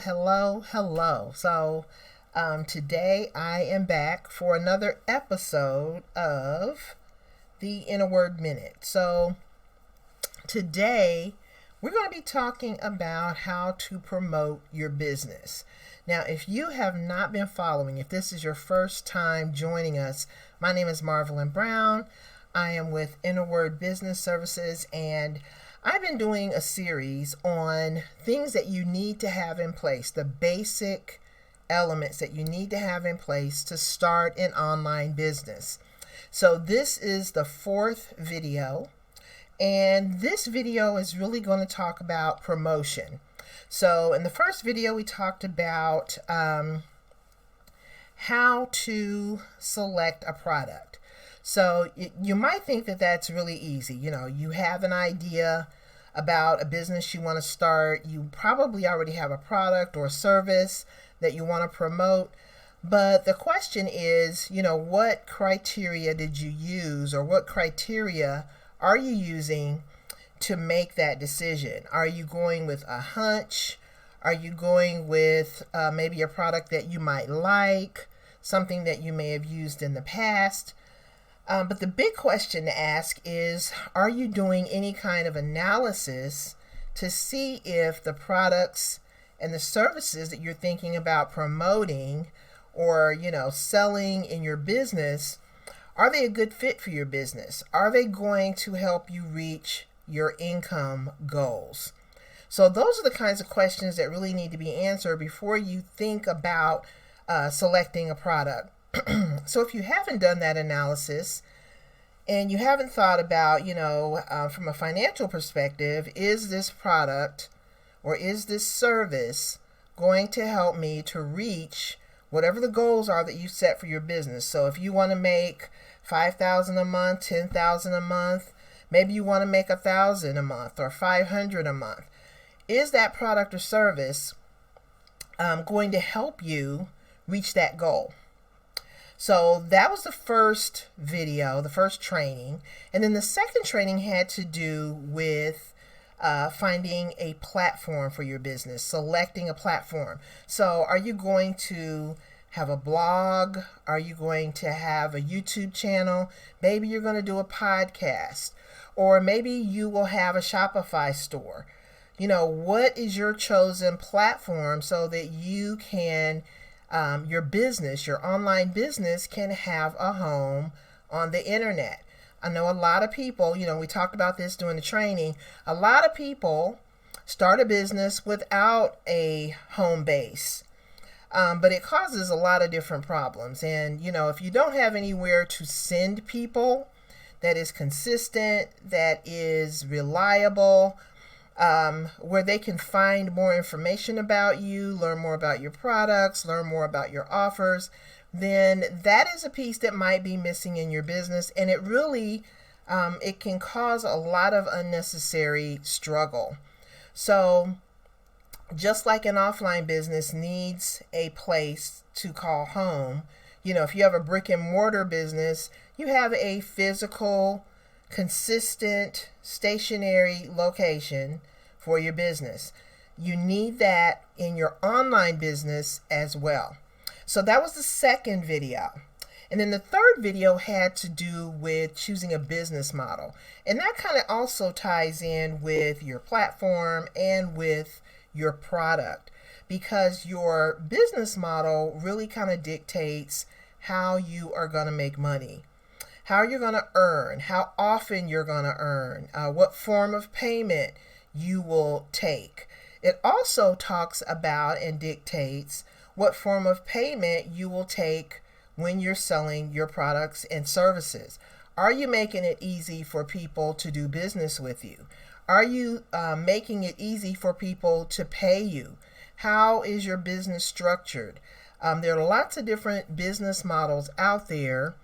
Hello. Today I am back for another episode of the Inner Word Minute. Today we're going to be talking about how to promote your business. Now, if you have not been following, if this is your first time joining us, my name is Marvelyn Brown. I am with Inner Word Business Services, and I've been doing a series on things that you need to have in place, the basic elements that you need to have in place to start an online business. So this is the fourth video, and this video is really going to talk about promotion. So in the first video, we talked about how to select a product. So you might think that that's really easy. You have an idea about a business you want to start. You probably already have a product or a service that you want to promote. But the question is, what criteria did you use, or what criteria are you using to make that decision? Are you going with a hunch? Are you going with maybe a product that you might like, something that you may have used in the past? But the big question to ask is, are you doing any kind of analysis to see if the products and the services that you're thinking about promoting or, selling in your business, are they a good fit for your business? Are they going to help you reach your income goals? So those are the kinds of questions that really need to be answered before you think about selecting a product. So if you haven't done that analysis and you haven't thought about, from a financial perspective, is this product or is this service going to help me to reach whatever the goals are that you set for your business? So if you want to make $5,000 a month, $10,000 a month, maybe you want to make $1,000 a month or $500 a month. Is that product or service going to help you reach that goal? So that was the first video, the first training. And then the second training had to do with finding a platform for your business, selecting a platform. So are you going to have a blog? Are you going to have a YouTube channel? Maybe you're going to do a podcast, or maybe you will have a Shopify store. What is your chosen platform so that you can your business, your online business, can have a home on the internet? I know a lot of people, we talked about this during the training. A lot of people start a business without a home base, but it causes a lot of different problems. And, if you don't have anywhere to send people that is consistent, that is reliable, where they can find more information about you, learn more about your products, learn more about your offers, then that is a piece that might be missing in your business. And it really, it can cause a lot of unnecessary struggle. So just like an offline business needs a place to call home, if you have a brick and mortar business, you have a physical, consistent, stationary location for your business. You need that in your online business as well. So that was the second video. And then the third video had to do with choosing a business model. And that kind of also ties in with your platform and with your product, because your business model really kind of dictates how you are going to make money, how you're going to earn, how often you're going to earn, what form of payment you will take. It also talks about and dictates what form of payment you will take when you're selling your products and services. Are you making it easy for people to do business with you? Are you making it easy for people to pay you? How is your business structured? There are lots of different business models out there,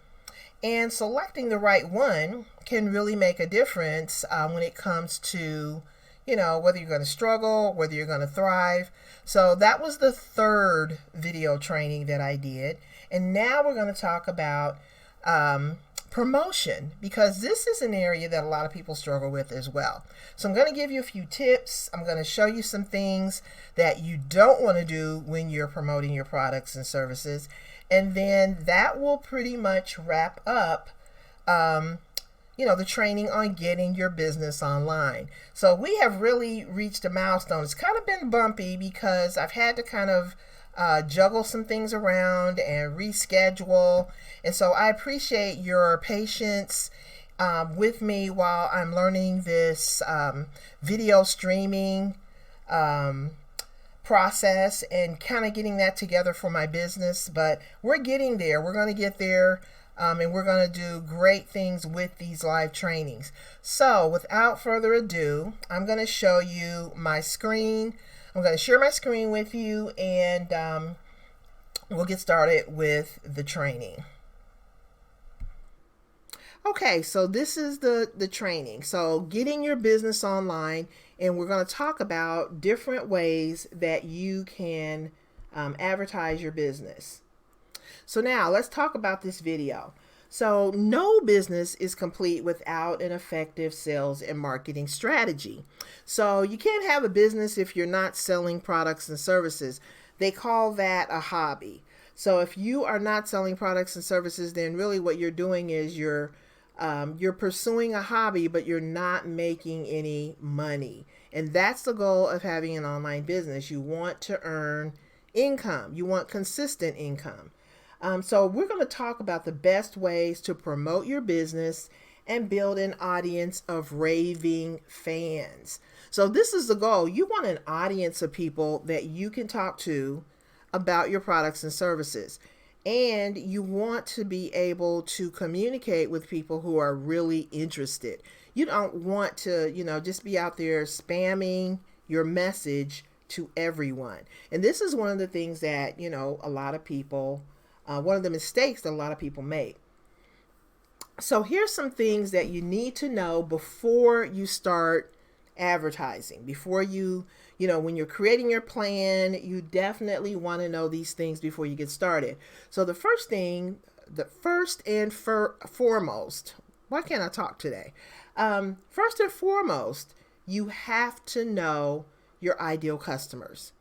and selecting the right one can really make a difference when it comes to, whether you're going to struggle, whether you're going to thrive. So that was the third video training that I did. And now we're going to talk about promotion, because this is an area that a lot of people struggle with as well. So I'm going to give you a few tips. I'm going to show you some things that you don't want to do when you're promoting your products and services. And then that will pretty much wrap up the training on getting your business online. So we have really reached a milestone. It's kind of been bumpy because I've had to kind of juggle some things around and reschedule. And so I appreciate your patience with me while I'm learning this video streaming process and kind of getting that together for my business. But we're getting there. We're going to get there. And we're going to do great things with these live trainings. So without further ado, I'm going to show you my screen. I'm going to share my screen with you, and we'll get started with the training. Okay, so this is the training. So getting your business online, and we're going to talk about different ways that you can advertise your business. So now let's talk about this video. So no business is complete without an effective sales and marketing strategy. So you can't have a business if you're not selling products and services. They call that a hobby. So if you are not selling products and services, then really what you're doing is you're pursuing a hobby, but you're not making any money. And that's the goal of having an online business. You want to earn income. You want consistent income. So we're going to talk about the best ways to promote your business and build an audience of raving fans. So this is the goal. You want an audience of people that you can talk to about your products and services. And you want to be able to communicate with people who are really interested. You don't want to, just be out there spamming your message to everyone. And this is one of the things that, a lot of people one of the mistakes that a lot of people make. So here's some things that you need to know before you start advertising. Before you, when you're creating your plan, you definitely want to know these things before you get started. So the first and foremost, why can't I talk today? First and foremost, you have to know your ideal customers.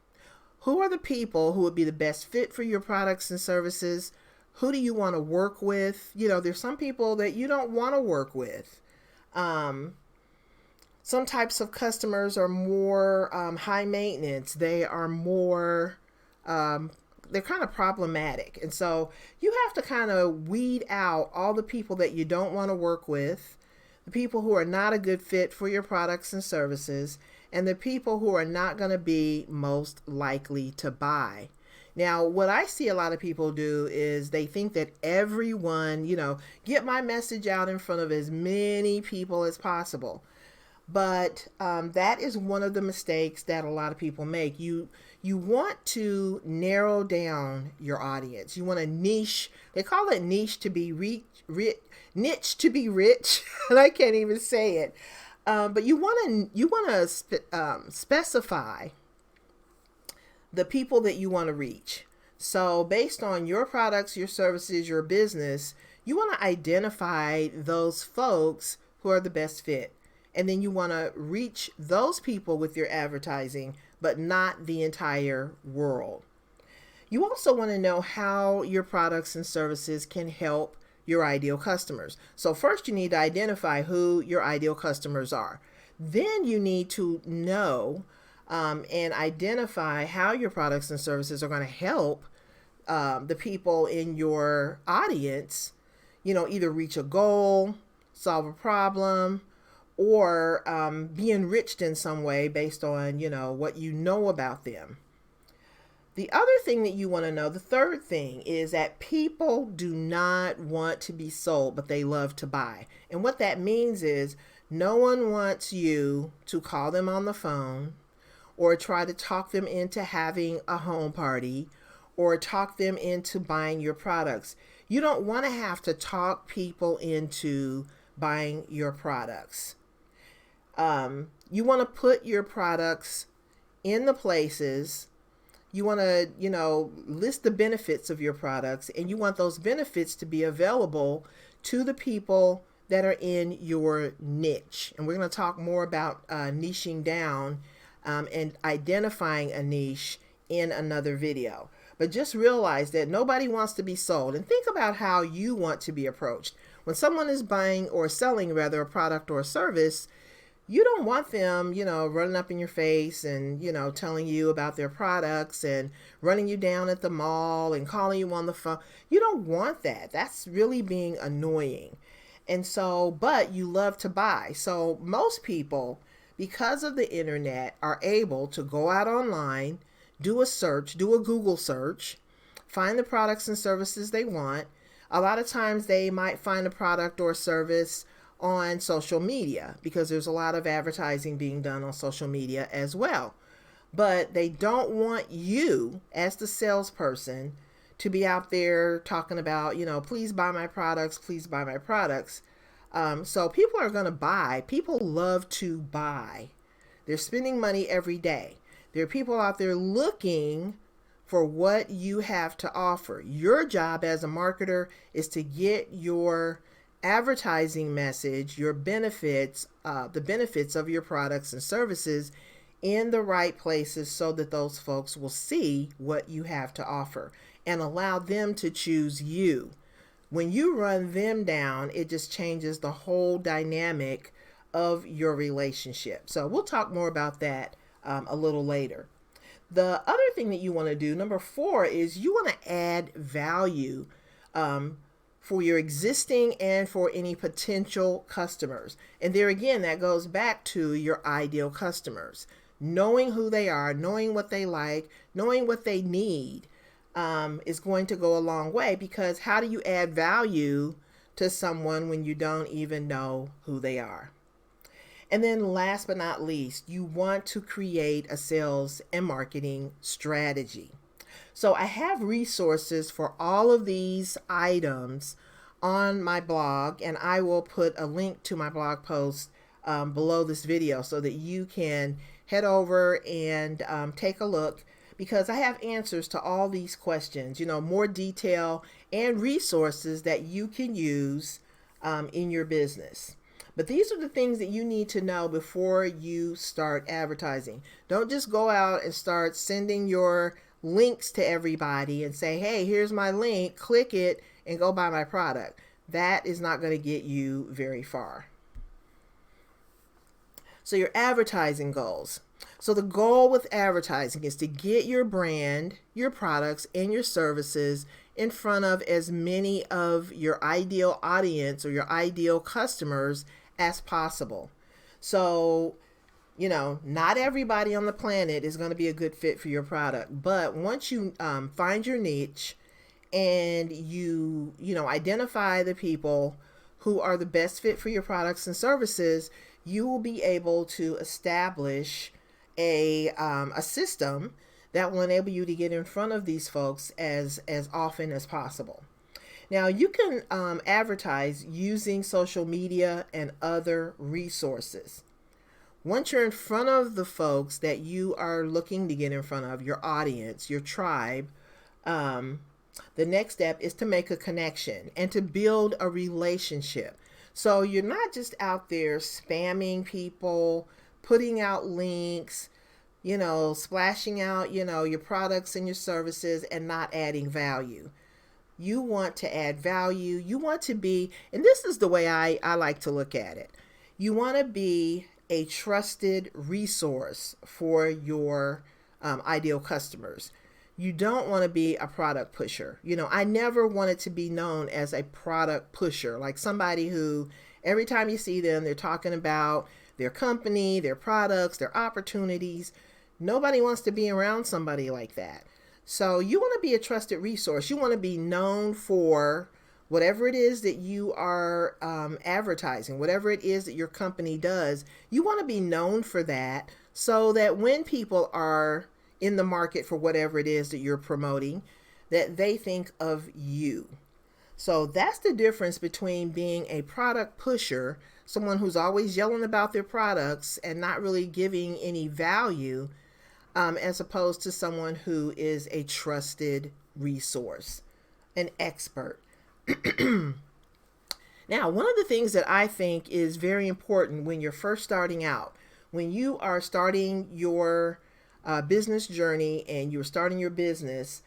Who are the people who would be the best fit for your products and services? Who do you want to work with? There's some people that you don't want to work with. Some types of customers are more high maintenance. They are more, they're kind of problematic. And so you have to kind of weed out all the people that you don't want to work with, the people who are not a good fit for your products and services, and the people who are not going to be most likely to buy. Now, what I see a lot of people do is they think that everyone, get my message out in front of as many people as possible. But that is one of the mistakes that a lot of people make. You want to narrow down your audience. You want to niche. They call it niche to be niche to be rich, and I can't even say it. But you want to specify the people that you want to reach. So based on your products, your services, your business, you want to identify those folks who are the best fit. And then you want to reach those people with your advertising, but not the entire world. You also want to know how your products and services can help your ideal customers. So first you need to identify who your ideal customers are. Then you need to know and identify how your products and services are going to help the people in your audience, either reach a goal, solve a problem, or be enriched in some way based on, what you know about them. The other thing that you want to know, the third thing, is that people do not want to be sold, but they love to buy. And what that means is no one wants you to call them on the phone or try to talk them into having a home party or talk them into buying your products. You don't want to have to talk people into buying your products. You want to put your products in the places. You want to, list the benefits of your products, and you want those benefits to be available to the people that are in your niche. And we're going to talk more about niching down and identifying a niche in another video. But just realize that nobody wants to be sold, and think about how you want to be approached. When someone is buying or selling rather a product or a service, you don't want them, running up in your face and, telling you about their products and running you down at the mall and calling you on the phone. You don't want that. That's really being annoying. And so, but you love to buy. So most people, because of the internet, are able to go out online, do a search, do a Google search, find the products and services they want. A lot of times they might find a product or service on social media, because there's a lot of advertising being done on social media as well. But they don't want you as the salesperson to be out there talking about, please buy my products, please buy my products. So people are going to buy. People love to buy. They're spending money every day. There are people out there looking for what you have to offer. Your job as a marketer is to get your advertising message, your benefits, the benefits of your products and services in the right places so that those folks will see what you have to offer and allow them to choose you. When you run them down, it just changes the whole dynamic of your relationship. So we'll talk more about that a little later. The other thing that you want to do, number 4, is you want to add value for your existing and for any potential customers. And there again, that goes back to your ideal customers. Knowing who they are, knowing what they like, knowing what they need is going to go a long way, because how do you add value to someone when you don't even know who they are? And then last but not least, you want to create a sales and marketing strategy. So I have resources for all of these items on my blog, and I will put a link to my blog post below this video so that you can head over and take a look, because I have answers to all these questions, more detail and resources that you can use in your business. But these are the things that you need to know before you start advertising. Don't just go out and start sending your links to everybody and say, hey, here's my link, click it and go buy my product. That is not going to get you very far. So your advertising goals. So the goal with advertising is to get your brand, your products, and your services in front of as many of your ideal audience or your ideal customers as possible. So, not everybody on the planet is going to be a good fit for your product. But once you find your niche and you identify the people who are the best fit for your products and services, you will be able to establish a system that will enable you to get in front of these folks as often as possible. Now, you can advertise using social media and other resources. Once you're in front of the folks that you are looking to get in front of, your audience, your tribe, the next step is to make a connection and to build a relationship. So you're not just out there spamming people, putting out links, splashing out, your products and your services and not adding value. You want to add value. You want to be, and this is the way I like to look at it. You want to be a trusted resource for your ideal customers. You don't want to be a product pusher. I never wanted to be known as a product pusher, like somebody who every time you see them, they're talking about their company, their products, their opportunities. Nobody wants to be around somebody like that. So you want to be a trusted resource. You want to be known for whatever it is that you are advertising, whatever it is that your company does. You want to be known for that so that when people are in the market for whatever it is that you're promoting, that they think of you. So that's the difference between being a product pusher, someone who's always yelling about their products and not really giving any value, as opposed to someone who is a trusted resource, an expert. Now, one of the things that I think is very important when you're first starting out, when you are starting your business journey and you're starting your business,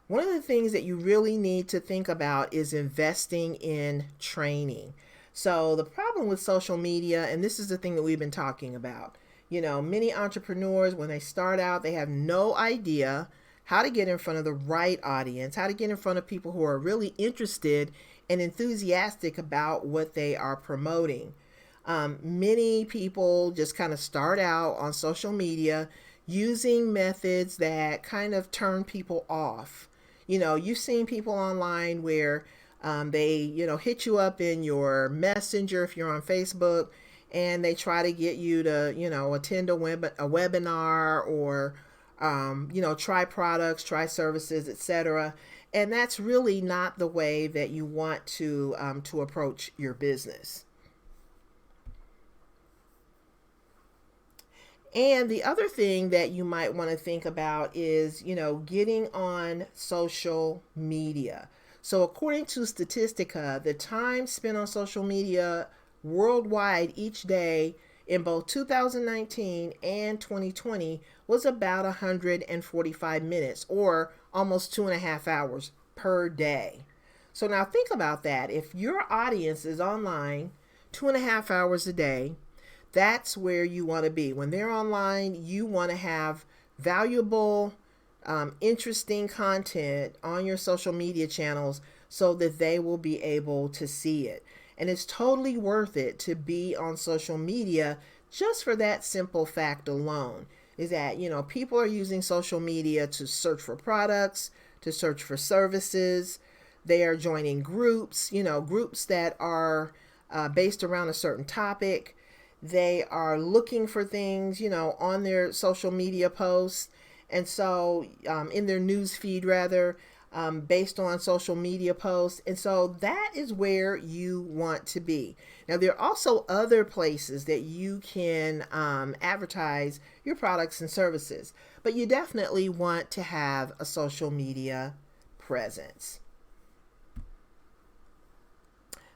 one of the things that you really need to think about is investing in training. So, the problem with social media, and this is the thing that we've been talking about, many entrepreneurs, when they start out, they have no idea how to get in front of the right audience, how to get in front of people who are really interested and enthusiastic about what they are promoting. Many people just kind of start out on social media using methods that kind of turn people off. You've seen people online where they, hit you up in your messenger if you're on Facebook, and they try to get you to, attend a webinar or, try products, try services, etc. And that's really not the way that you want to approach your business. And the other thing that you might want to think about is, getting on social media. So, according to Statistica, the time spent on social media worldwide each day in both 2019 and 2020 was about 145 minutes, or almost 2.5 hours per day. So, now think about that. If your audience is online 2.5 hours a day, that's where you want to be. When they're online, you want to have valuable, interesting content on your social media channels so that they will be able to see it. And it's totally worth it to be on social media just for that simple fact alone. Is that, people are using social media to search for products, to search for services. They are joining groups, groups that are based around a certain topic. They are looking for things, on their social media posts. And so, in their news feed, rather, based on social media posts. And so that is where you want to be. Now, there are also other places that you can advertise your products and services, but you definitely want to have a social media presence.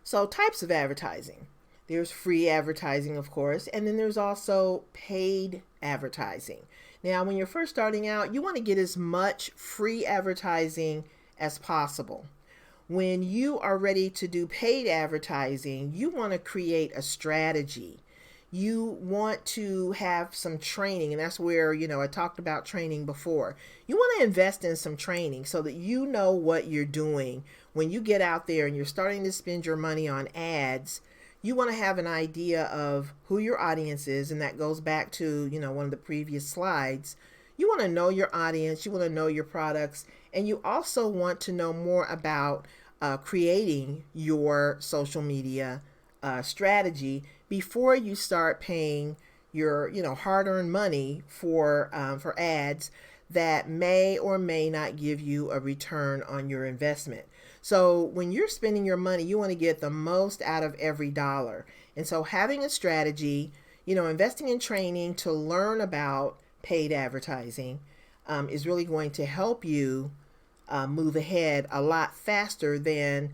So, types of advertising. There's free advertising, of course, and then there's also paid advertising. Now, when you're first starting out, you want to get as much free advertising as possible. When you are ready to do paid advertising, you want to create a strategy. You want to have some training, and that's where, I talked about training before. You want to invest in some training so that you know what you're doing when you get out there and you're starting to spend your money on ads. You want to have an idea of who your audience is, and that goes back to, one of the previous slides. You want to know your audience, you want to know your products, and you also want to know more about creating your social media strategy before you start paying your, hard-earned money for ads that may or may not give you a return on your investment. So when you're spending your money, you want to get the most out of every dollar. And so having a strategy, investing in training to learn about paid advertising is really going to help you move ahead a lot faster than,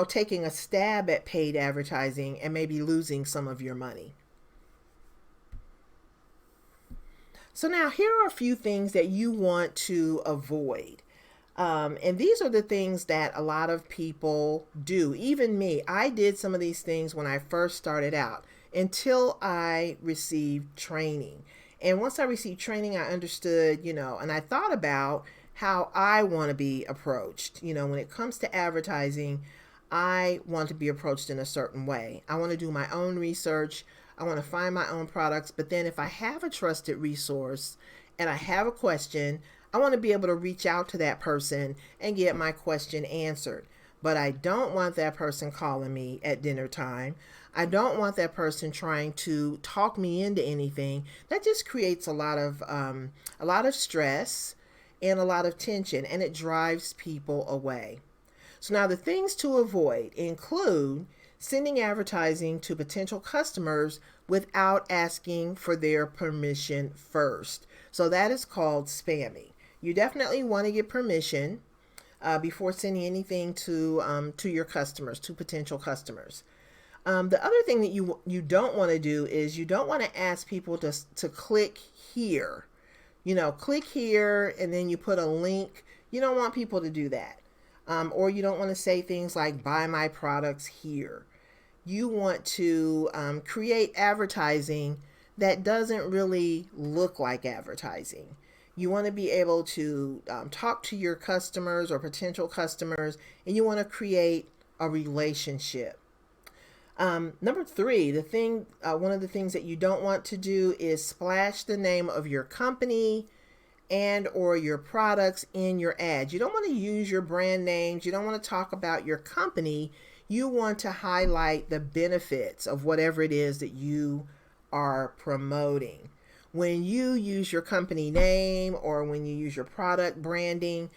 taking a stab at paid advertising and maybe losing some of your money. So now here are a few things that you want to avoid. And these are the things that a lot of people do. Even me, I did some of these things when I first started out until I received training. And once I received training, I understood, and I thought about how I want to be approached. When it comes to advertising, I want to be approached in a certain way. I want to do my own research. I want to find my own products. But then if I have a trusted resource and I have a question, I want to be able to reach out to that person and get my question answered. But I don't want that person calling me at dinner time. I don't want that person trying to talk me into anything. That just creates a lot of stress and a lot of tension, and it drives people away. So now the things to avoid include sending advertising to potential customers without asking for their permission first. So that is called spamming. You definitely want to get permission before sending anything to your customers, to potential customers. The other thing that you don't want to do is you don't want to ask people to click here. Click here and then you put a link. You don't want people to do that. Or you don't want to say things like buy my products here. You want to create advertising that doesn't really look like advertising. You want to be able to talk to your customers or potential customers, and you want to create a relationship. Number three, one of the things that you don't want to do is splash the name of your company and or your products in your ads. You don't want to use your brand names. You don't want to talk about your company. You want to highlight the benefits of whatever it is that you are promoting. When you use your company name or when you use your product branding,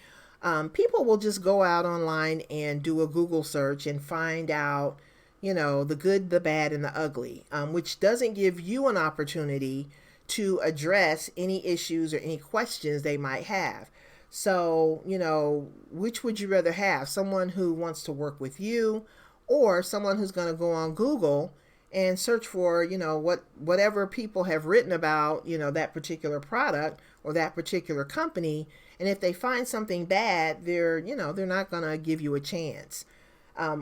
people will just go out online and do a Google search and find out, the good, the bad, and the ugly, which doesn't give you an opportunity to address any issues or any questions they might have. So, which would you rather have? Someone who wants to work with you or someone who's going to go on Google and search for, whatever people have written about, that particular product or that particular company. And if they find something bad, they're not going to give you a chance.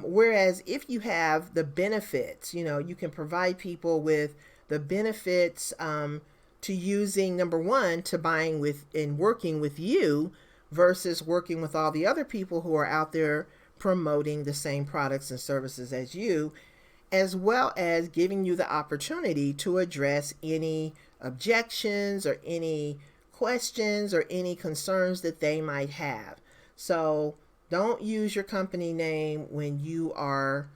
Whereas if you have the benefits, you can provide people with the benefits to using, number one, to buying with and working with you versus working with all the other people who are out there promoting the same products and services as you, as well as giving you the opportunity to address any objections or any questions or any concerns that they might have. So don't use your company name when you are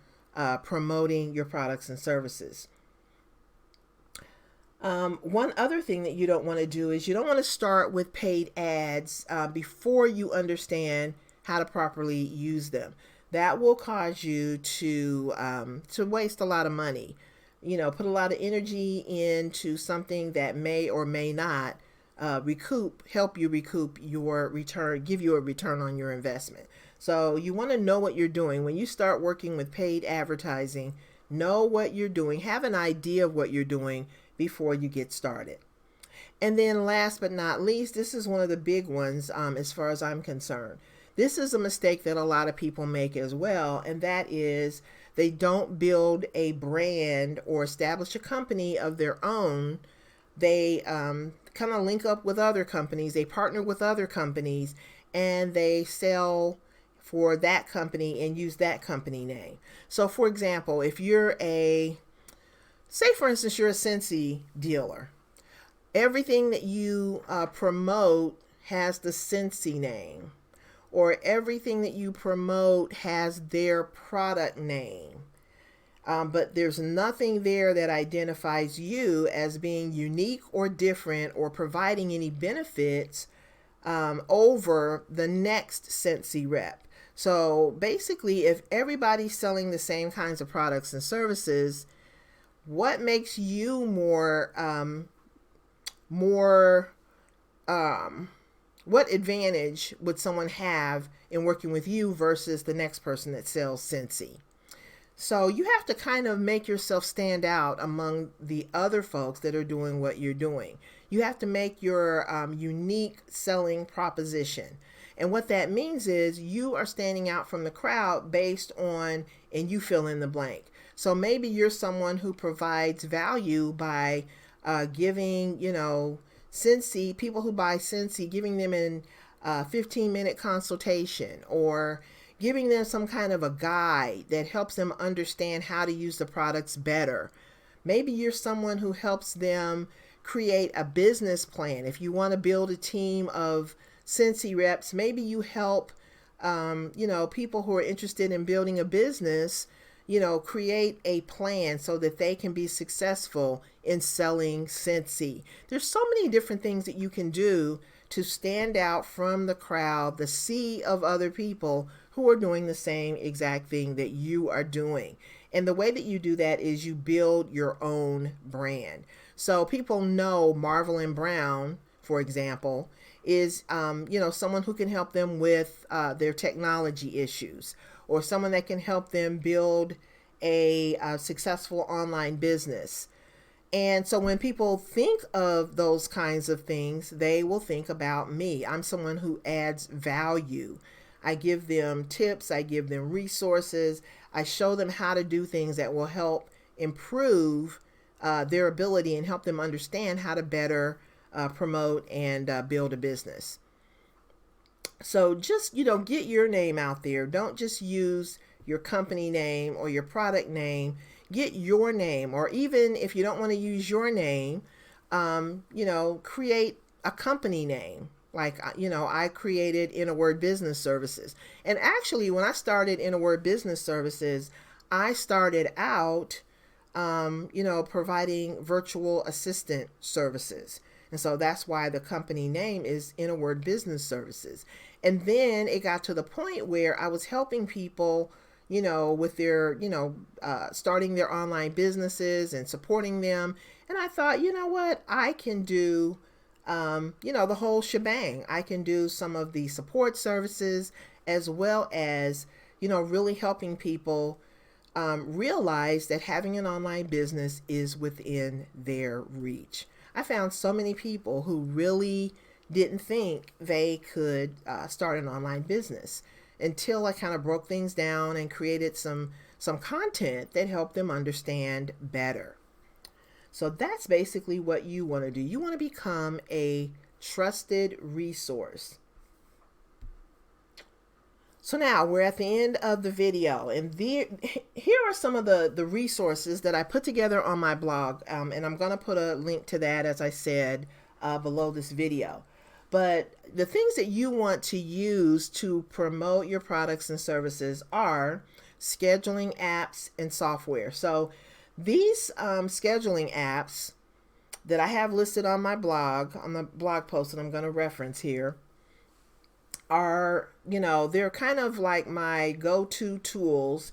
promoting your products and services. One other thing that you don't want to do is you don't want to start with paid ads before you understand how to properly use them. That will cause you to waste a lot of money. Put a lot of energy into something that may or may not help you recoup your return, give you a return on your investment. So you want to know what you're doing. When you start working with paid advertising, know what you're doing, have an idea of what you're doing before you get started. And then last but not least, this is one of the big ones as far as I'm concerned. This is a mistake that a lot of people make as well, and that is they don't build a brand or establish a company of their own. They kind of link up with other companies, they partner with other companies, and they sell for that company and use that company name. So for example, if you're say for instance, you're a Scentsy dealer, everything that you promote has the Scentsy name, or everything that you promote has their product name. But there's nothing there that identifies you as being unique or different or providing any benefits over the next Scentsy rep. So basically, if everybody's selling the same kinds of products and services, what makes you what advantage would someone have in working with you versus the next person that sells Scentsy? So you have to kind of make yourself stand out among the other folks that are doing what you're doing. You have to make your unique selling proposition. And what that means is you are standing out from the crowd based on, and you fill in the blank. So maybe you're someone who provides value by giving, Scentsy, people who buy Scentsy, giving them a 15-minute consultation, or giving them some kind of a guide that helps them understand how to use the products better. Maybe you're someone who helps them create a business plan. If you want to build a team of Scentsy reps, maybe you help, people who are interested in building a business, create a plan so that they can be successful in selling Scentsy. There's so many different things that you can do to stand out from the crowd, the sea of other people who are doing the same exact thing that you are doing. And the way that you do that is you build your own brand. So people know Marvel and Brown, for example, is someone who can help them with their technology issues, or someone that can help them build a successful online business. And so when people think of those kinds of things, they will think about me. I'm someone who adds value. I give them tips, I give them resources, I show them how to do things that will help improve their ability and help them understand how to better promote and build a business. So just, get your name out there. Don't just use your company name or your product name. Get your name, or even if you don't want to use your name, create a company name. Like, I created In a Word Business Services. And actually, when I started In a Word Business Services, I started out, providing virtual assistant services. And so that's why the company name is In a Word Business Services. And then it got to the point where I was helping people, with their, starting their online businesses and supporting them. And I thought, you know what, I can do, the whole shebang. I can do some of the support services as well as, really helping people realize that having an online business is within their reach. I found so many people who really didn't think they could start an online business until I kind of broke things down and created some content that helped them understand better. So that's basically what you want to do. You want to become a trusted resource. So now we're at the end of the video, and here are some of the resources that I put together on my blog, and I'm going to put a link to that, as I said, below this video. But the things that you want to use to promote your products and services are scheduling apps and software. So these scheduling apps that I have listed on my blog, on the blog post that I'm going to reference here, are, they're kind of like my go-to tools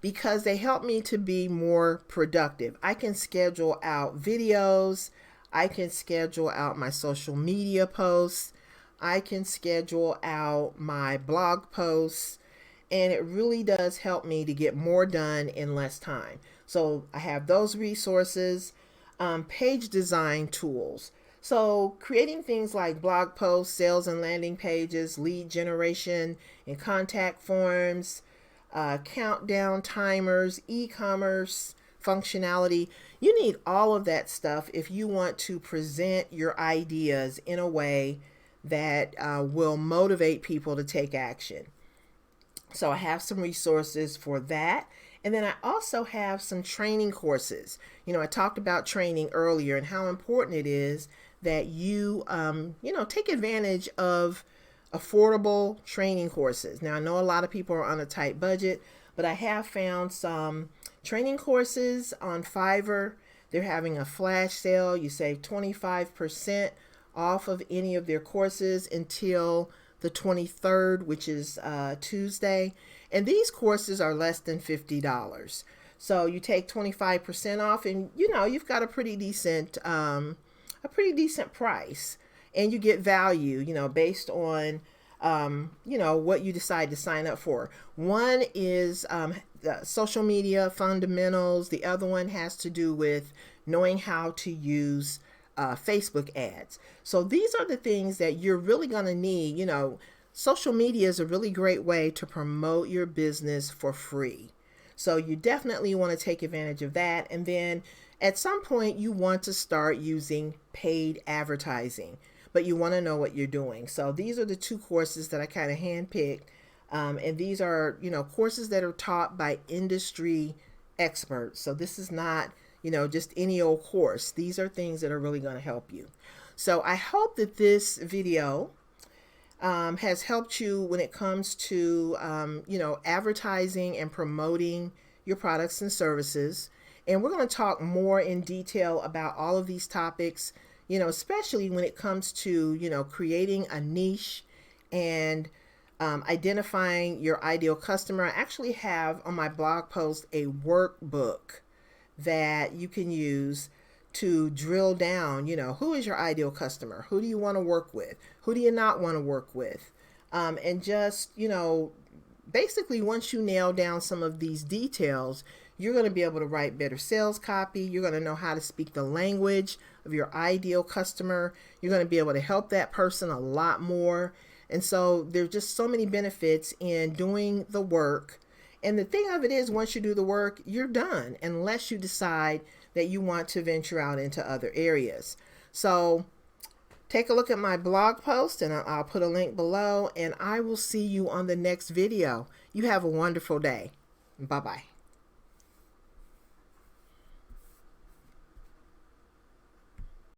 because they help me to be more productive. I can schedule out videos. I can schedule out my social media posts. I can schedule out my blog posts. And it really does help me to get more done in less time. So I have those resources, page design tools. So creating things like blog posts, sales and landing pages, lead generation and contact forms, countdown timers, e-commerce functionality. You need all of that stuff if you want to present your ideas in a way that will motivate people to take action. So I have some resources for that. And then I also have some training courses. I talked about training earlier and how important it is that you, take advantage of affordable training courses. Now, I know a lot of people are on a tight budget, but I have found some training courses on Fiverr. They're having a flash sale. You save 25% off of any of their courses until the 23rd, which is Tuesday. And these courses are less than $50. So you take 25% off and, you've got a pretty decent price, and you get value, based on, what you decide to sign up for. One is social media fundamentals. The other one has to do with knowing how to use Facebook ads. So these are the things that you're really going to need. Social media is a really great way to promote your business for free. So you definitely want to take advantage of that. And then at some point you want to start using paid advertising, but you want to know what you're doing. So these are the two courses that I kind of handpicked. And these are, courses that are taught by industry experts. So this is not, just any old course. These are things that are really going to help you. So I hope that this video has helped you when it comes to, advertising and promoting your products and services. And we're going to talk more in detail about all of these topics, especially when it comes to, creating a niche and identifying your ideal customer. I actually have on my blog post a workbook that you can use to drill down, who is your ideal customer? Who do you want to work with? Who do you not want to work with? And just, basically once you nail down some of these details, you're going to be able to write better sales copy. You're going to know how to speak the language of your ideal customer. You're going to be able to help that person a lot more. And so there's just so many benefits in doing the work. And the thing of it is, once you do the work, you're done, unless you decide that you want to venture out into other areas. So take a look at my blog post, and I'll put a link below, and I will see you on the next video. You have a wonderful day. Bye-bye.